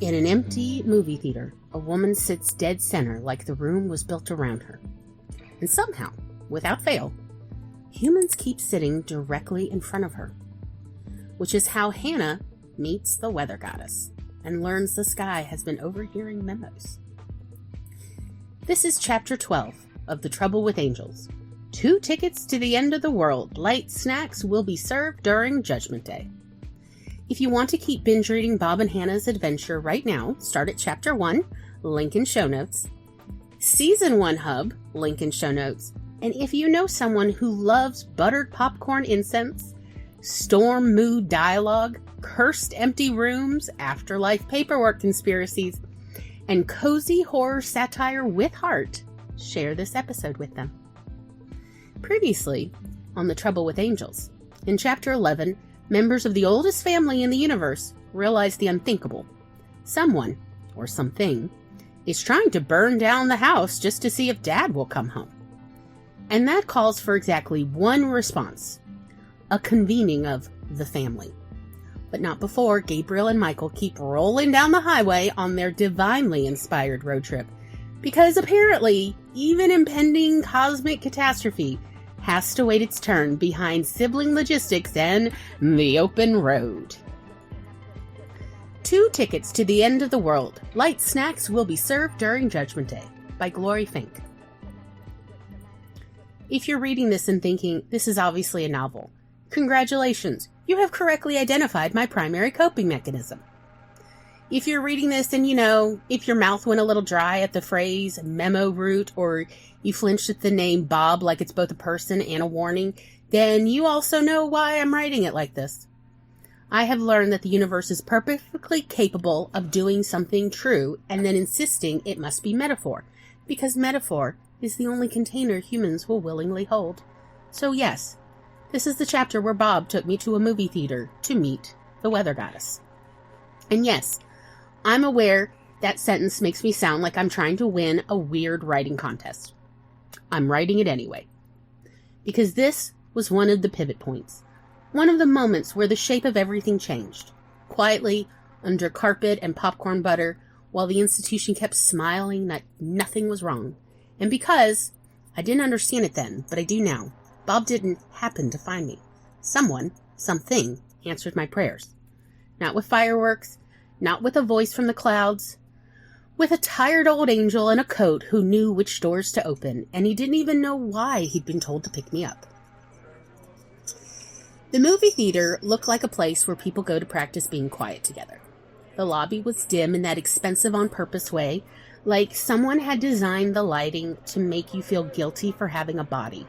In an empty movie theater, a woman sits dead center like the room was built around her. And somehow, without fail, humans keep sitting directly in front of her, which is how Hannah meets the weather goddess and learns the sky has been overhearing memos. This is Chapter 12 of The Trouble with Angels. 2 tickets to the end of the world. Light snacks will be served during Judgment Day. If you want to keep binge reading Bob and Hannah's adventure right now, start at Chapter 1, link in show notes. Season 1 hub, link in show notes. And if you know someone who loves buttered popcorn incense, storm mood dialogue, cursed empty rooms, afterlife paperwork conspiracies, and cozy horror satire with heart, share this episode with them. Previously, on The Trouble with Angels, in Chapter 11, members of the oldest family in the universe realize the unthinkable. Someone, or something, is trying to burn down the house just to see if Dad will come home. And that calls for exactly one response: a convening of the family. But not before Gabriel and Michael keep rolling down the highway on their divinely inspired road trip, because apparently even impending cosmic catastrophe has to wait its turn behind sibling logistics and the open road. 2 tickets to the end of the world. Light snacks will be served during Judgment Day by Glory Fink. If you're reading this and thinking, this is obviously a novel, congratulations, you have correctly identified my primary coping mechanism. If you're reading this and if your mouth went a little dry at the phrase memo route, or you flinched at the name Bob like it's both a person and a warning, then you also know why I'm writing it like this. I have learned that the universe is perfectly capable of doing something true and then insisting it must be metaphor, because metaphor is the only container humans will willingly hold. So yes, this is the chapter where Bob took me to a movie theater to meet the weather goddess. And yes, I'm aware that sentence makes me sound like I'm trying to win a weird writing contest. I'm writing it anyway, because this was one of the pivot points, one of the moments where the shape of everything changed, quietly, under carpet and popcorn butter, while the institution kept smiling that nothing was wrong. And because I didn't understand it then, but I do now, Bob didn't happen to find me. Someone, something, answered my prayers. Not with fireworks, not with a voice from the clouds, with a tired old angel in a coat who knew which doors to open, and he didn't even know why he'd been told to pick me up. The movie theater looked like a place where people go to practice being quiet together. The lobby was dim in that expensive on purpose way, like someone had designed the lighting to make you feel guilty for having a body.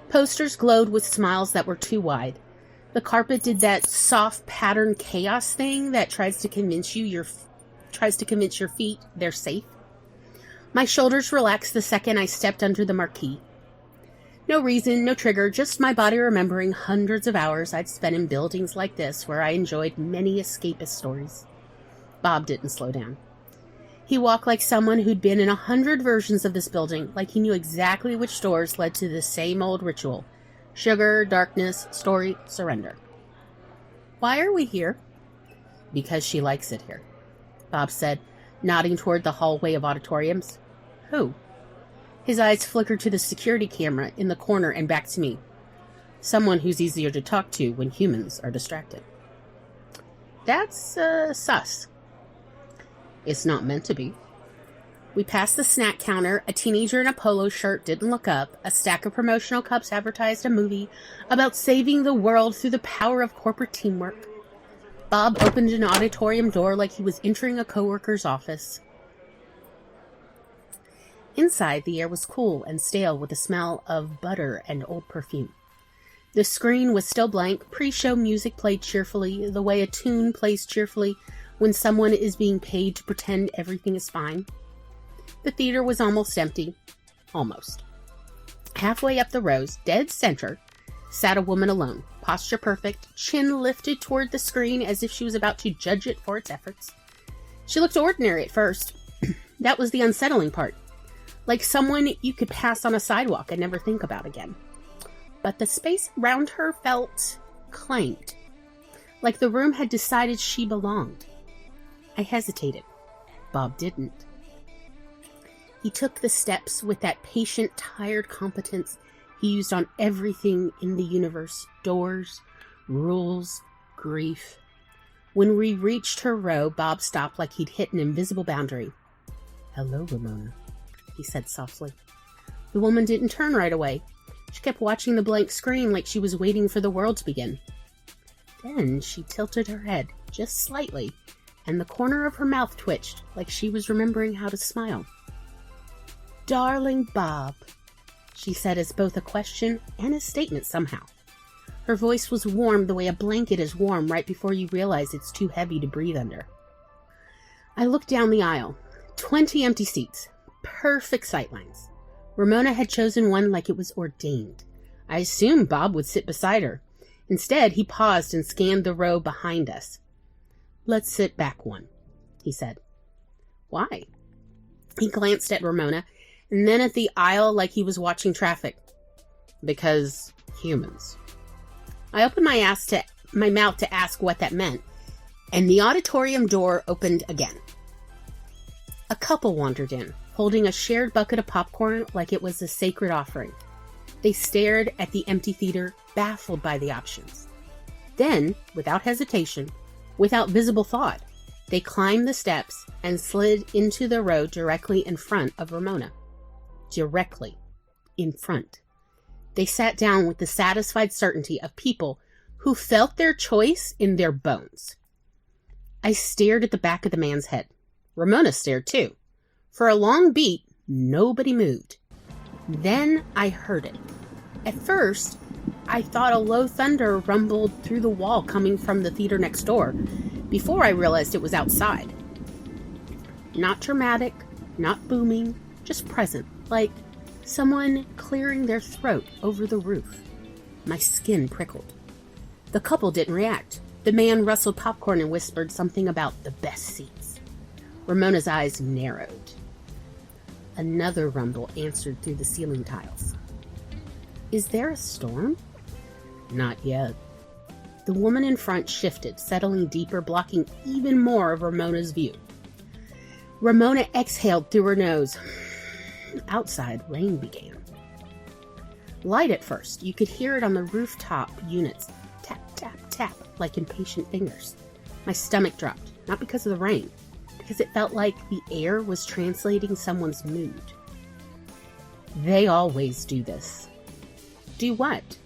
Posters glowed with smiles that were too wide. The carpet did that soft pattern chaos thing that tries to convince your feet they're safe. My shoulders relaxed the second I stepped under the marquee. No reason, no trigger, just my body remembering hundreds of hours I'd spent in buildings like this where I enjoyed many escapist stories. Bob didn't slow down. He walked like someone who'd been in 100 versions of this building, like he knew exactly which doors led to the same old ritual. Sugar, darkness, story, surrender. Why are we here? Because she likes it here, Bob said, nodding toward the hallway of auditoriums. Who? His eyes flickered to the security camera in the corner and back to me. Someone who's easier to talk to when humans are distracted. That's, sus. It's not meant to be. We passed the snack counter. A teenager in a polo shirt didn't look up. A stack of promotional cups advertised a movie about saving the world through the power of corporate teamwork. Bob opened an auditorium door like he was entering a coworker's office. Inside, the air was cool and stale with the smell of butter and old perfume. The screen was still blank. Pre-show music played cheerfully, the way a tune plays cheerfully when someone is being paid to pretend everything is fine. The theater was almost empty. Almost. Halfway up the rows, dead center, sat a woman alone, posture perfect, chin lifted toward the screen as if she was about to judge it for its efforts. She looked ordinary at first. That was the unsettling part. Like someone you could pass on a sidewalk and never think about again. But the space around her felt claimed. Like the room had decided she belonged. I hesitated. Bob didn't. He took the steps with that patient, tired competence he used on everything in the universe. Doors, rules, grief. When we reached her row, Bob stopped like he'd hit an invisible boundary. "Hello, Rimona," he said softly. The woman didn't turn right away. She kept watching the blank screen like she was waiting for the world to begin. Then she tilted her head, just slightly, and the corner of her mouth twitched like she was remembering how to smile. "Darling Bob," she said as both a question and a statement somehow. Her voice was warm the way a blanket is warm right before you realize it's too heavy to breathe under. I looked down the aisle. 20 empty seats. Perfect sightlines. Rimona had chosen one like it was ordained. I assumed Bob would sit beside her. Instead, he paused and scanned the row behind us. "Let's sit back one," he said. "Why?" He glanced at Rimona and then at the aisle like he was watching traffic. "Because humans." I opened my mouth to ask what that meant, and the auditorium door opened again. A couple wandered in, holding a shared bucket of popcorn like it was a sacred offering. They stared at the empty theater, baffled by the options. Then, without hesitation, without visible thought, they climbed the steps and slid into the row directly in front of Rimona. Directly in front. They sat down with the satisfied certainty of people who felt their choice in their bones. I stared at the back of the man's head. Rimona stared too. For a long beat, nobody moved. Then I heard it. At first, I thought a low thunder rumbled through the wall coming from the theater next door, before I realized it was outside. Not dramatic, not booming, just present, like someone clearing their throat over the roof. My skin prickled. The couple didn't react. The man rustled popcorn and whispered something about the best seats. Rimona's eyes narrowed. Another rumble answered through the ceiling tiles. "Is there a storm?" "Not yet." The woman in front shifted, settling deeper, blocking even more of Rimona's view. Rimona exhaled through her nose. Outside, rain began. Light at first. You could hear it on the rooftop units. Tap, tap, tap, like impatient fingers. My stomach dropped, not because of the rain, because it felt like the air was translating someone's mood. They always do this. Do what?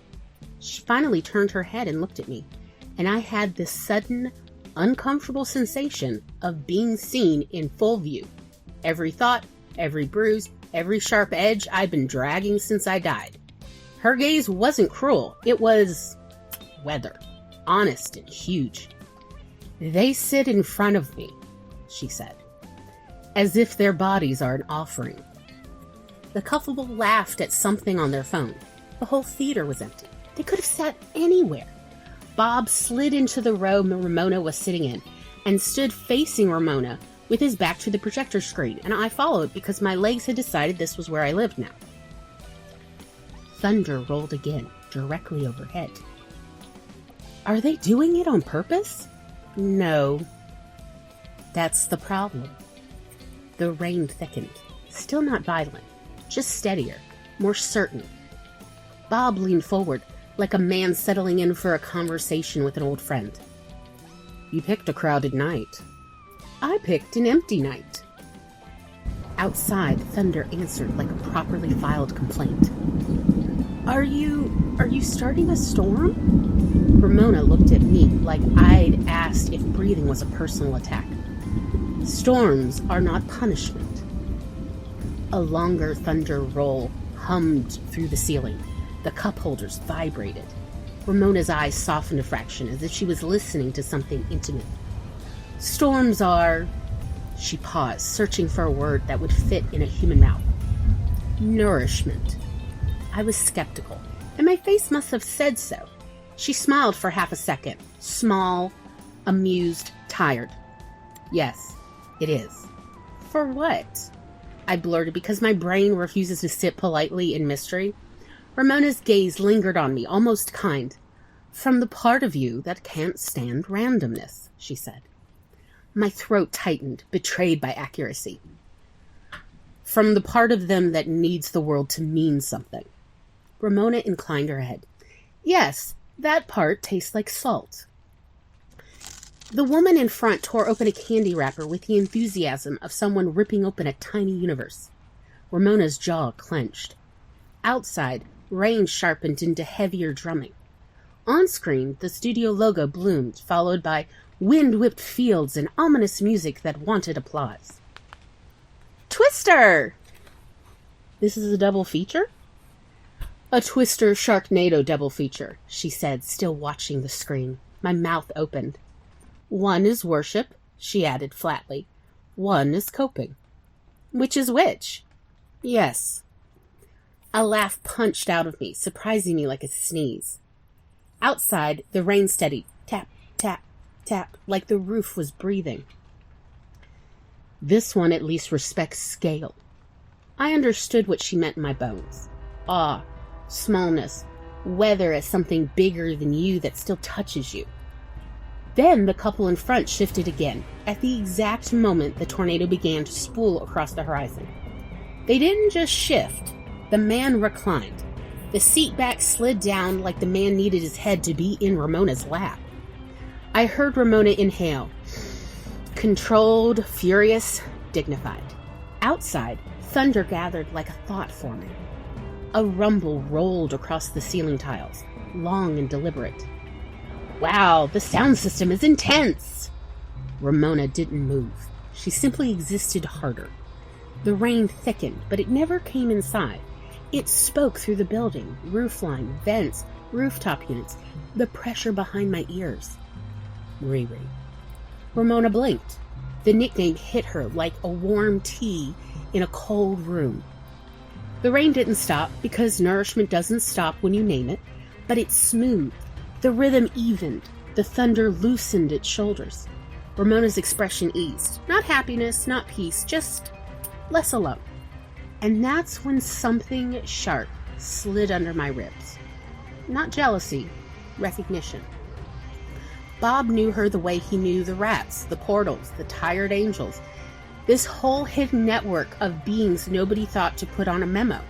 She finally turned her head and looked at me, and I had this sudden, uncomfortable sensation of being seen in full view. Every thought, every bruise, every sharp edge I've been dragging since I died. Her gaze wasn't cruel. It was weather, honest and huge. "They sit in front of me," she said, "as if their bodies are an offering." The couple laughed at something on their phone. The whole theater was empty. They could have sat anywhere. Bob slid into the row Rimona was sitting in and stood facing Rimona with his back to the projector screen, and I followed because my legs had decided this was where I lived now. Thunder rolled again, directly overhead. Are they doing it on purpose? No. That's the problem. The rain thickened, still not violent, just steadier, more certain. Bob leaned forward, like a man settling in for a conversation with an old friend. "You picked a crowded night." "I picked an empty night." Outside, thunder answered like a properly filed complaint. Are you starting a storm?" Rimona looked at me like I'd asked if breathing was a personal attack. "Storms are not punishment." A longer thunder roll hummed through the ceiling. The cup holders vibrated. Rimona's eyes softened a fraction, as if she was listening to something intimate. "Storms are..." She paused, searching for a word that would fit in a human mouth. "Nourishment." I was skeptical, and my face must have said so. She smiled for half a second, small, amused, tired. "Yes, it is." "For what?" I blurted because my brain refuses to sit politely in mystery. Rimona's gaze lingered on me, almost kind. "From the part of you that can't stand randomness," she said. My throat tightened, betrayed by accuracy. From the part of them that needs the world to mean something. Rimona inclined her head. Yes, that part tastes like salt. The woman in front tore open a candy wrapper with the enthusiasm of someone ripping open a tiny universe. Ramona's jaw clenched. Outside, rain sharpened into heavier drumming. On screen, the studio logo bloomed, followed by wind-whipped fields and ominous music that wanted applause. Twister! This is a double feature? A Twister Sharknado double feature, she said, still watching the screen. My mouth opened. One is worship, she added flatly. One is coping. Which is which? Yes. A laugh punched out of me, surprising me like a sneeze. Outside, the rain steadied. Tap, tap, tap, like the roof was breathing. This one at least respects scale. I understood what she meant in my bones. Awe, smallness, weather as something bigger than you that still touches you. Then the couple in front shifted again, at the exact moment the tornado began to spool across the horizon. They didn't just shift. The man reclined. The seat back slid down like the man needed his head to be in Ramona's lap. I heard Rimona inhale. Controlled, furious, dignified. Outside, thunder gathered like a thought forming. A rumble rolled across the ceiling tiles, long and deliberate. Wow, the sound system is intense! Rimona didn't move. She simply existed harder. The rain thickened, but it never came inside. It spoke through the building, roofline, vents, rooftop units, the pressure behind my ears. Riri. Rimona blinked. The nickname hit her like a warm tea in a cold room. The rain didn't stop, because nourishment doesn't stop when you name it, but it smoothed. The rhythm evened. The thunder loosened its shoulders. Ramona's expression eased. Not happiness, not peace, just less alone. And that's when something sharp slid under my ribs. Not jealousy, recognition. Bob knew her the way he knew the rats, the portals, the tired angels. This whole hidden network of beings nobody thought to put on a memo.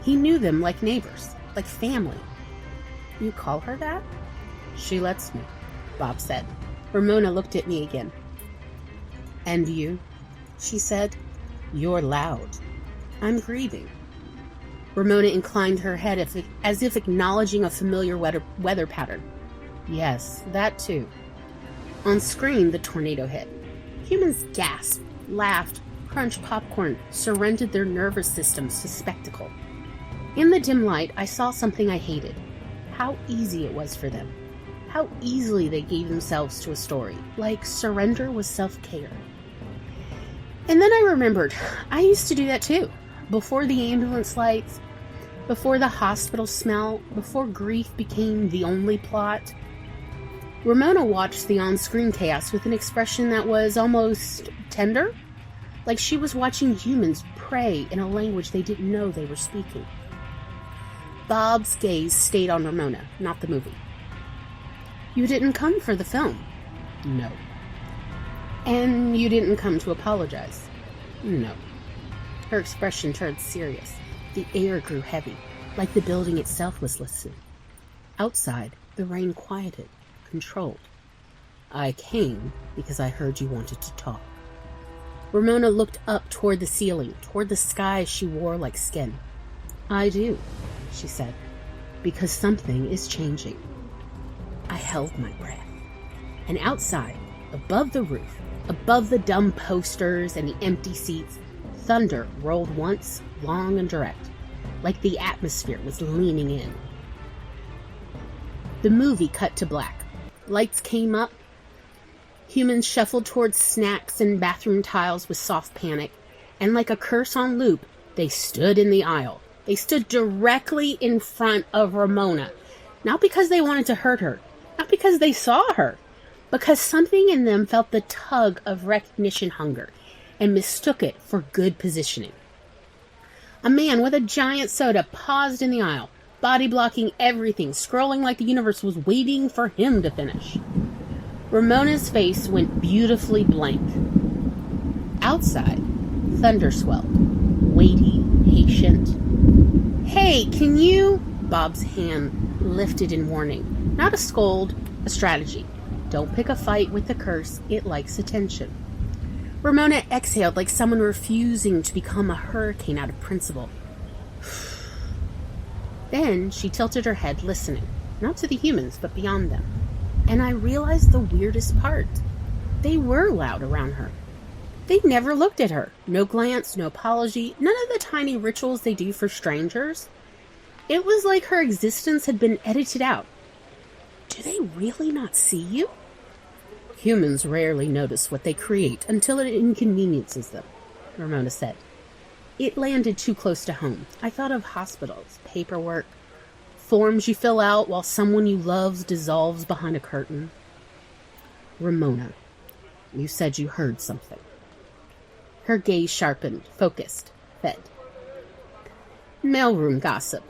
He knew them like neighbors, like family. You call her that? She lets me, Bob said. Rimona looked at me again. And you? She said. You're loud. I'm grieving. Rimona inclined her head as if acknowledging a familiar weather pattern. Yes, that too. On screen, the tornado hit. Humans gasped, laughed, crunched popcorn, surrendered their nervous systems to spectacle. In the dim light, I saw something I hated. How easy it was for them. How easily they gave themselves to a story, like surrender was self-care. And then I remembered, I used to do that too. Before the ambulance lights, before the hospital smell, before grief became the only plot. Rimona watched the on-screen chaos with an expression that was almost tender, like she was watching humans pray in a language they didn't know they were speaking. Bob's gaze stayed on Rimona, not the movie. You didn't come for the film? No. And you didn't come to apologize? No. Her expression turned serious. The air grew heavy, like the building itself was listening. Outside, the rain quieted, controlled. I came because I heard you wanted to talk. Rimona looked up toward the ceiling, toward the sky she wore like skin. I do, she said, because something is changing. I held my breath. And outside, above the roof, above the dumb posters and the empty seats, thunder rolled once, long and direct, like the atmosphere was leaning in. The movie cut to black. Lights came up. Humans shuffled towards snacks and bathroom tiles with soft panic, and like a curse on loop, they stood in the aisle. They stood directly in front of Rimona, not because they wanted to hurt her, not because they saw her, because something in them felt the tug of recognition hunger and mistook it for good positioning. A man with a giant soda paused in the aisle, body blocking everything, scrolling like the universe was waiting for him to finish. Ramona's face went beautifully blank. Outside, thunder swelled, weighty, patient. "Hey, can you..." Bob's hand lifted in warning. Not a scold, a strategy. Don't pick a fight with the curse. It likes attention. Rimona exhaled like someone refusing to become a hurricane out of principle. Then she tilted her head, listening. Not to the humans, but beyond them. And I realized the weirdest part. They were loud around her. They never looked at her. No glance, no apology, none of the tiny rituals they do for strangers. It was like her existence had been edited out. Do they really not see you? Humans rarely notice what they create until it inconveniences them, Rimona said. It landed too close to home. I thought of hospitals, paperwork, forms you fill out while someone you love dissolves behind a curtain. Rimona, you said you heard something. Her gaze sharpened, focused, fed. Mailroom gossip.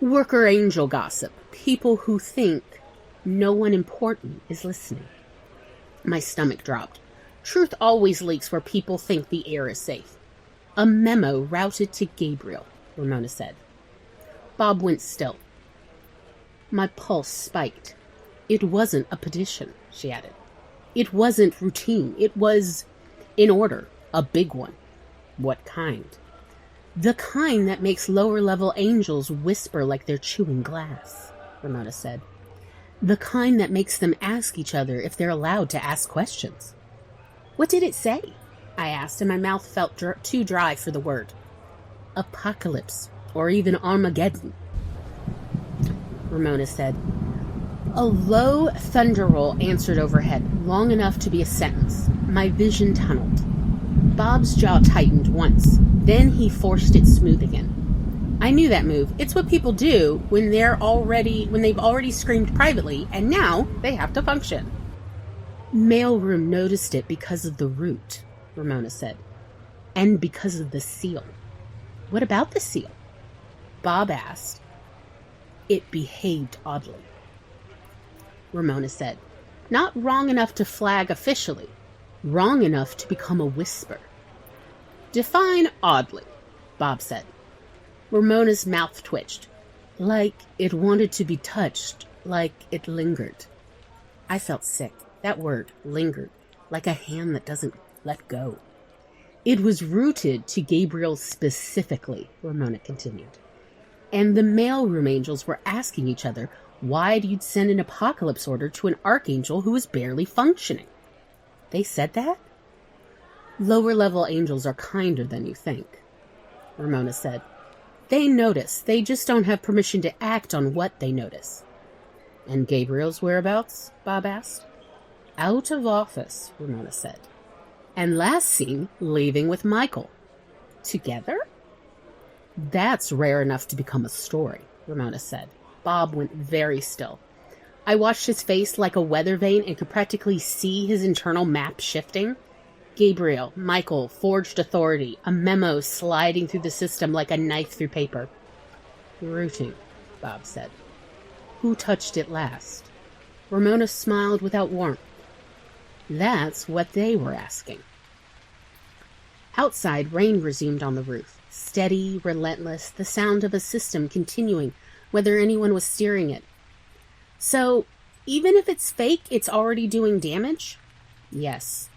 Worker angel gossip. People who think no one important is listening. My stomach dropped. Truth always leaks where people think the air is safe. A memo routed to Gabriel, Rimona said. Bob went still. My pulse spiked. It wasn't a petition, she added. It wasn't routine. It was in order. A big one. What kind? The kind that makes lower-level angels whisper like they're chewing glass, Rimona said. The kind that makes them ask each other if they're allowed to ask questions. What did it say? I asked, and my mouth felt too dry for the word. Apocalypse, or even Armageddon, Rimona said. A low thunder roll answered overhead, long enough to be a sentence. My vision tunneled. Bob's jaw tightened once. Then he forced it smooth again. I knew that move. It's what people do when they've already screamed privately, and now they have to function. Mailroom noticed it because of the root, Rimona said. And because of the seal. What about the seal? Bob asked. It behaved oddly, Rimona said. Not wrong enough to flag officially. Wrong enough to become a whisper. Define oddly, Bob said. Ramona's mouth twitched. Like it wanted to be touched. Like it lingered. I felt sick. That word, lingered. Like a hand that doesn't let go. It was rooted to Gabriel specifically, Rimona continued. And the mailroom angels were asking each other why you'd send an apocalypse order to an archangel who was barely functioning. They said that? Lower-level angels are kinder than you think, Rimona said. They notice. They just don't have permission to act on what they notice. And Gabriel's whereabouts? Bob asked. Out of office, Rimona said. And last seen leaving with Michael. Together? That's rare enough to become a story, Rimona said. Bob went very still. I watched his face like a weather vane and could practically see his internal map shifting. Gabriel, Michael, forged authority, a memo sliding through the system like a knife through paper. Rooting, Bob said. Who touched it last? Rimona smiled without warmth. That's what they were asking. Outside, rain resumed on the roof. Steady, relentless, the sound of a system continuing, whether anyone was steering it. So, even if it's fake, it's already doing damage? Yes,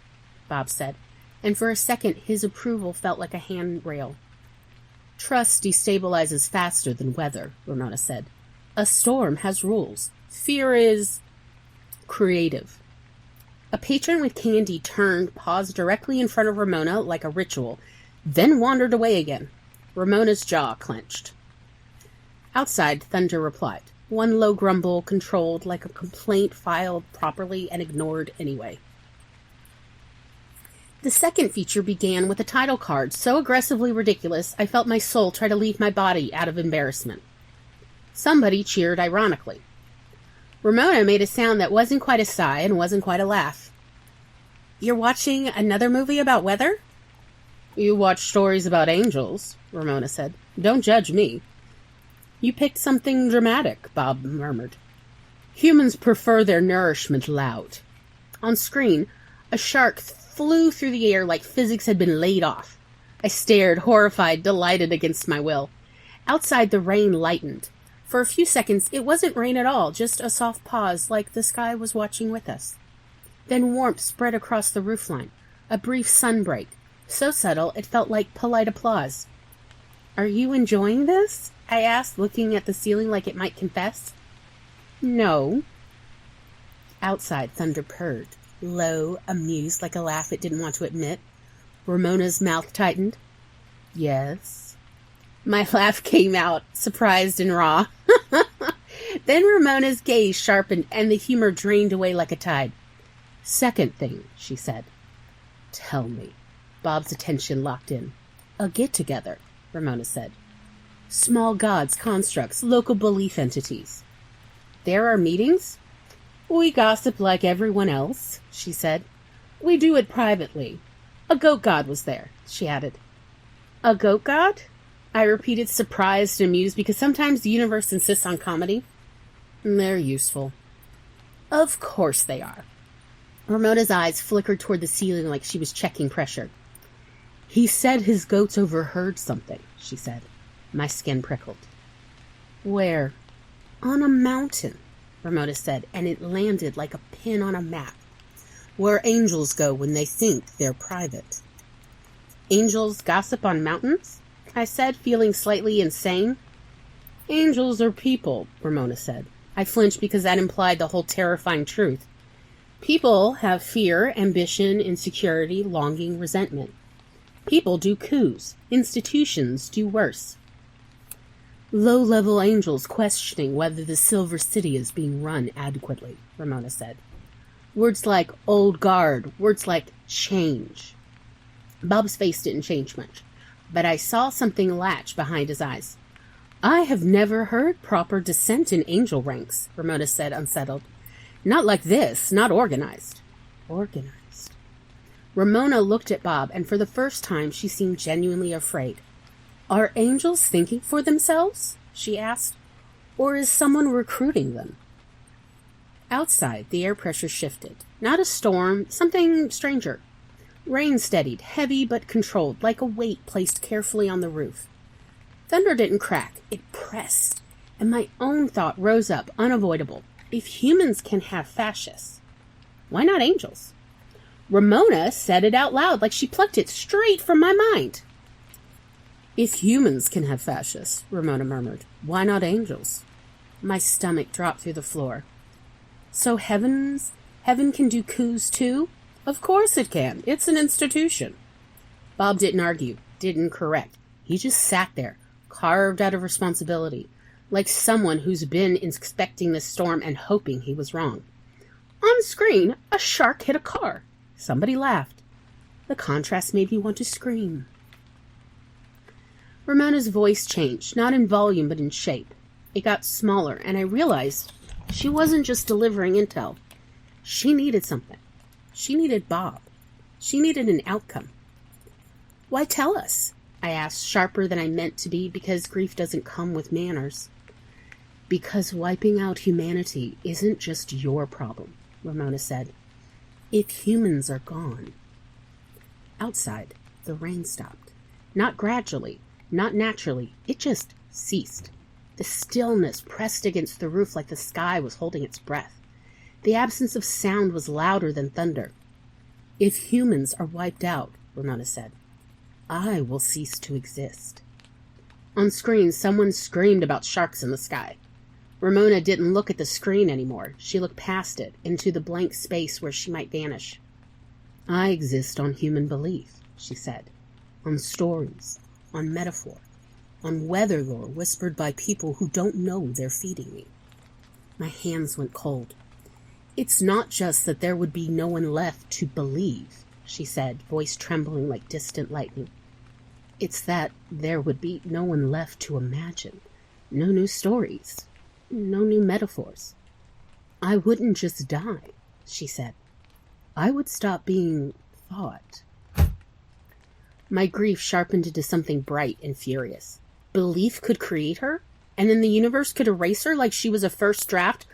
Bob said, and for a second his approval felt like a handrail. Trust destabilizes faster than weather, Rimona said. A storm has rules. Fear is creative. A patron with candy turned, paused directly in front of Rimona like a ritual, then wandered away again. Ramona's jaw clenched. Outside, thunder replied. One low grumble, controlled like a complaint filed properly and ignored anyway. The second feature began with a title card so aggressively ridiculous I felt my soul try to leave my body out of embarrassment. Somebody cheered ironically. Rimona made a sound that wasn't quite a sigh and wasn't quite a laugh. You're watching another movie about weather? You watch stories about angels, Rimona said. Don't judge me. You picked something dramatic, Bob murmured. Humans prefer their nourishment loud. On screen, a shark flew through the air like physics had been laid off. I stared, horrified, delighted against my will. Outside, the rain lightened. For a few seconds, it wasn't rain at all, just a soft pause, like the sky was watching with us. Then warmth spread across the roofline, a brief sunbreak, so subtle it felt like polite applause. "Are you enjoying this?" I asked, looking at the ceiling like it might confess. "No." Outside, thunder purred, low, amused, like a laugh it didn't want to admit. Ramona's mouth tightened. "Yes." My laugh came out, surprised and raw. Then Ramona's gaze sharpened and the humor drained away like a tide. "Second thing," she said. "Tell me." Bob's attention locked in. "A get-together," Rimona said. "Small gods, constructs, local belief entities." "There are meetings?" "We gossip like everyone else," she said. "We do it privately. A goat god was there," she added. "A goat god?" I repeated, surprised and amused, because sometimes the universe insists on comedy. "They're useful." "Of course they are." Ramona's eyes flickered toward the ceiling like she was checking pressure. "He said his goats overheard something," she said. My skin prickled. "Where?" "On a mountain," Rimona said, and it landed like a pin on a map. "Where angels go when they think they're private." "Angels gossip on mountains?" I said, feeling slightly insane. "Angels are people," Rimona said. I flinched because that implied the whole terrifying truth. People have fear, ambition, insecurity, longing, resentment. People do coups. Institutions do worse. "Low-level angels questioning whether the Silver City is being run adequately," Rimona said. Words like old guard, words like change. Bob's face didn't change much, but I saw something latch behind his eyes. "I have never heard proper dissent in angel ranks," Rimona said, unsettled. "Not like this, not organized." "Organized." Rimona looked at Bob, and for the first time she seemed genuinely afraid. "Are angels thinking for themselves?" she asked. "Or is someone recruiting them?" Outside, the air pressure shifted. Not a storm, something stranger. Rain steadied, heavy but controlled, like a weight placed carefully on the roof. Thunder didn't crack, it pressed, and my own thought rose up, unavoidable. If humans can have fascists, why not angels? Rimona said it out loud, like she plucked it straight from my mind. "If humans can have fascists," Rimona murmured, "why not angels?" My stomach dropped through the floor. "So heaven can do coups too?" "Of course it can. It's an institution." Bob didn't argue, didn't correct. He just sat there, carved out of responsibility, like someone who's been inspecting the storm and hoping he was wrong. On screen, a shark hit a car. Somebody laughed. The contrast made me want to scream. Ramona's voice changed, not in volume but in shape. It got smaller, and I realized she wasn't just delivering intel. She needed something. She needed Bob. She needed an outcome. "Why tell us?" I asked, sharper than I meant to be, because grief doesn't come with manners. "Because wiping out humanity isn't just your problem," Rimona said. "If humans are gone." Outside, the rain stopped. Not gradually, not naturally. It just ceased. The stillness pressed against the roof like the sky was holding its breath. The absence of sound was louder than thunder. "If humans are wiped out," Rimona said, "I will cease to exist." On screen, someone screamed about sharks in the sky. Rimona didn't look at the screen anymore. She looked past it, into the blank space where she might vanish. "I exist on human belief," she said. "On stories, on metaphor, on weather lore whispered by people who don't know they're feeding me." My hands went cold. "It's not just that there would be no one left to believe," she said, voice trembling like distant lightning. "It's that there would be no one left to imagine. No new stories. No new metaphors. I wouldn't just die," she said. "I would stop being thought." My grief sharpened into something bright and furious. Belief could create her, and then the universe could erase her like she was a first draft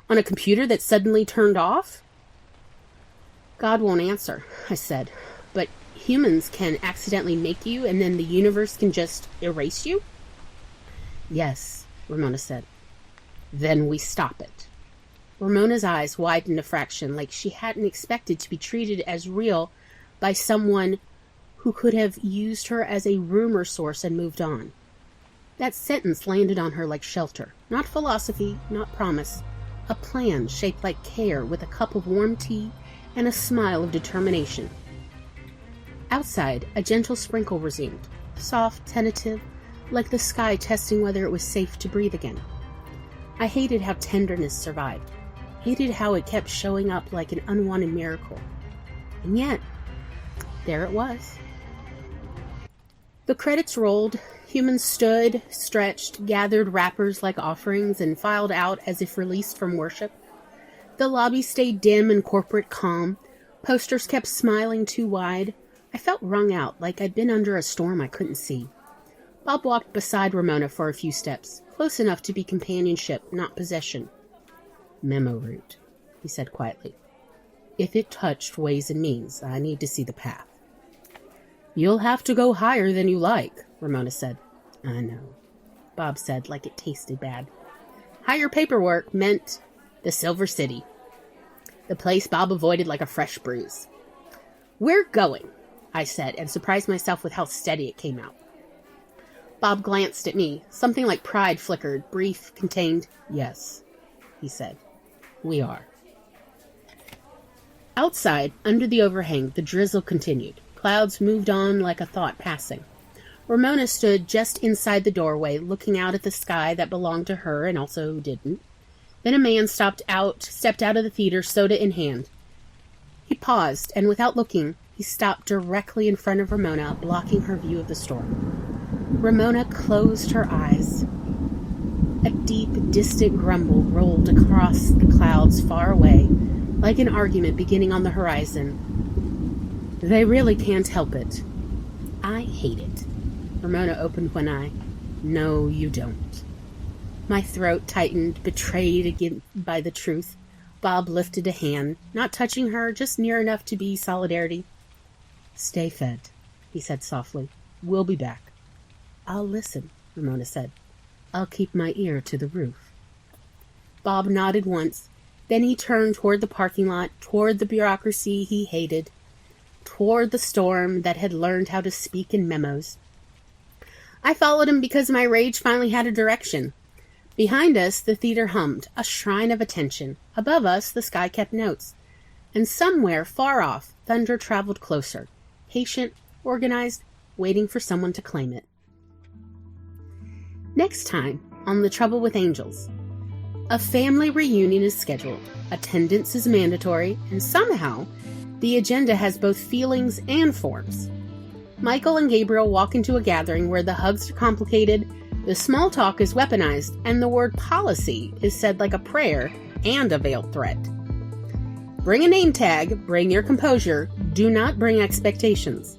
on a computer that suddenly turned off? God won't answer, I said. But humans can accidentally make you and then the universe can just erase you? Yes, Rimona said. Then we stop it. Rimona's eyes widened a fraction, like she hadn't expected to be treated as real by someone who could have used her as a rumor source and moved on. That sentence landed on her like shelter. Not philosophy, not promise. A plan shaped like care with a cup of warm tea and a smile of determination. Outside, a gentle sprinkle resumed, soft, tentative, like the sky testing whether it was safe to breathe again. I hated how tenderness survived. Hated how it kept showing up like an unwanted miracle. And yet, there it was. The credits rolled. Humans stood, stretched, gathered wrappers like offerings, and filed out as if released from worship. The lobby stayed dim and corporate calm. Posters kept smiling too wide. I felt wrung out, like I'd been under a storm I couldn't see. Bob walked beside Rimona for a few steps, close enough to be companionship, not possession. Memo route, he said quietly. If it touched ways and means, I need to see the path. You'll have to go higher than you like, Rimona said. I know, Bob said like it tasted bad. Higher paperwork meant the Silver City. The place Bob avoided like a fresh bruise. We're going, I said, and surprised myself with how steady it came out. Bob glanced at me. Something like pride flickered, brief, contained. Yes, he said. We are. Outside, under the overhang, the drizzle continued. Clouds moved on like a thought passing. Rimona stood just inside the doorway, looking out at the sky that belonged to her and also didn't. Then a man stepped out of the theater, soda in hand. He paused, and without looking, he stopped directly in front of Rimona, blocking her view of the storm. Rimona closed her eyes. A deep, distant grumble rolled across the clouds far away, like an argument beginning on the horizon. They really can't help it. I hate it. Rimona opened one eye. No, you don't. My throat tightened, betrayed again by the truth. Bob lifted a hand, not touching her, just near enough to be solidarity. Stay fed, he said softly. We'll be back. I'll listen, Rimona said. I'll keep my ear to the roof. Bob nodded once. Then he turned toward the parking lot, toward the bureaucracy he hated, toward the storm that had learned how to speak in memos. I followed him because my rage finally had a direction. Behind us, the theater hummed, a shrine of attention. Above us, the sky kept notes. And somewhere, far off, thunder traveled closer, patient, organized, waiting for someone to claim it. Next time, on The Trouble with Angels, a family reunion is scheduled, attendance is mandatory, and somehow, the agenda has both feelings and forms. Michael and Gabriel walk into a gathering where the hugs are complicated, the small talk is weaponized, and the word policy is said like a prayer and a veiled threat. Bring a name tag, bring your composure, do not bring expectations.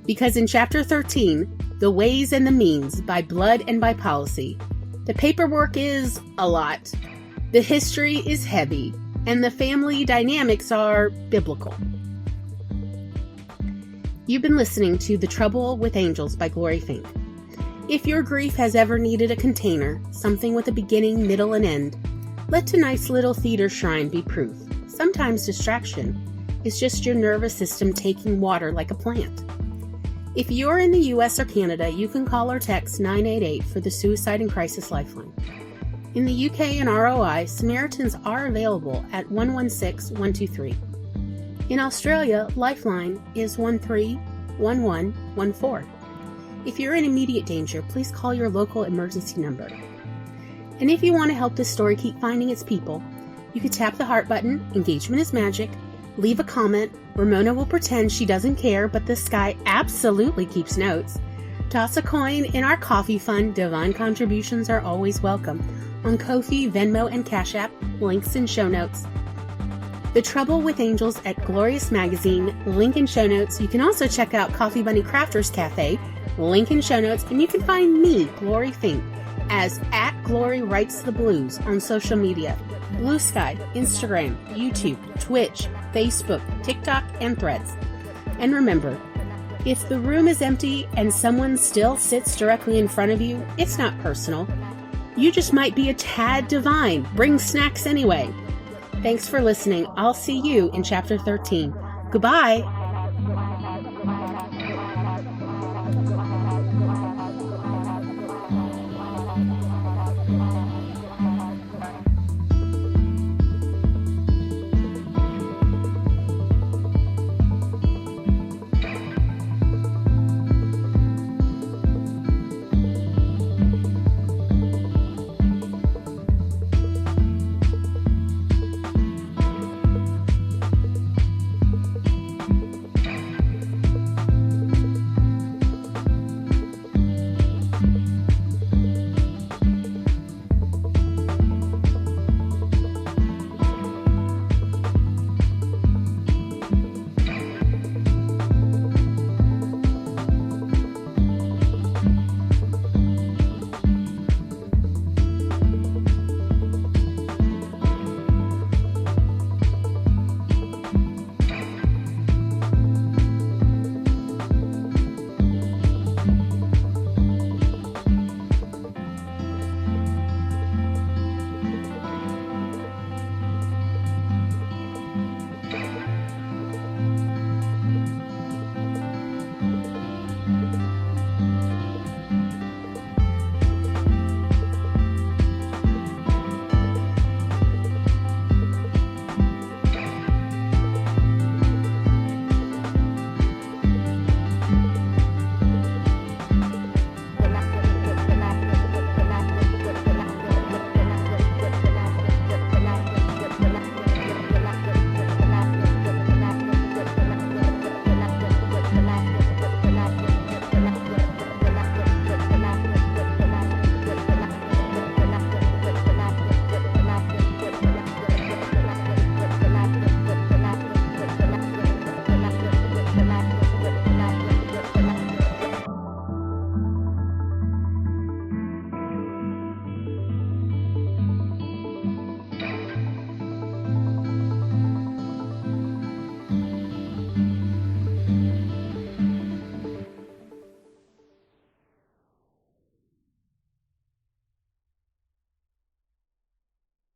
Because in Chapter 13, The Ways and the Means, by Blood and by Policy, the paperwork is a lot, the history is heavy, and the family dynamics are biblical. You've been listening to The Trouble with Angels by Glory Fink. If your grief has ever needed a container, something with a beginning, middle, and end, let tonight's little theater shrine be proof. Sometimes distraction is just your nervous system taking water like a plant. If you're in the U.S. or Canada, you can call or text 988 for the Suicide and Crisis Lifeline. In the UK and ROI, Samaritans are available at 116-123. In Australia, Lifeline is 131114. If you're in immediate danger, please call your local emergency number. And if you want to help this story keep finding its people, you can tap the heart button, engagement is magic, leave a comment, Rimona will pretend she doesn't care, but the sky absolutely keeps notes. Toss a coin in our coffee fund, divine contributions are always welcome. On Ko-fi, Venmo, and Cash App, links in show notes. The Trouble with Angels at Glorious Magazine, link in show notes. You can also check out Coffee Bunny Crafters Cafe, link in show notes, and you can find me, Glory Fink, as @GloryWritesTheBlues on social media, Blue Sky, Instagram, YouTube, Twitch, Facebook, TikTok, and Threads. And remember, if the room is empty and someone still sits directly in front of you, it's not personal. You just might be a tad divine. Bring snacks anyway. Thanks for listening. I'll see you in Chapter 13. Goodbye.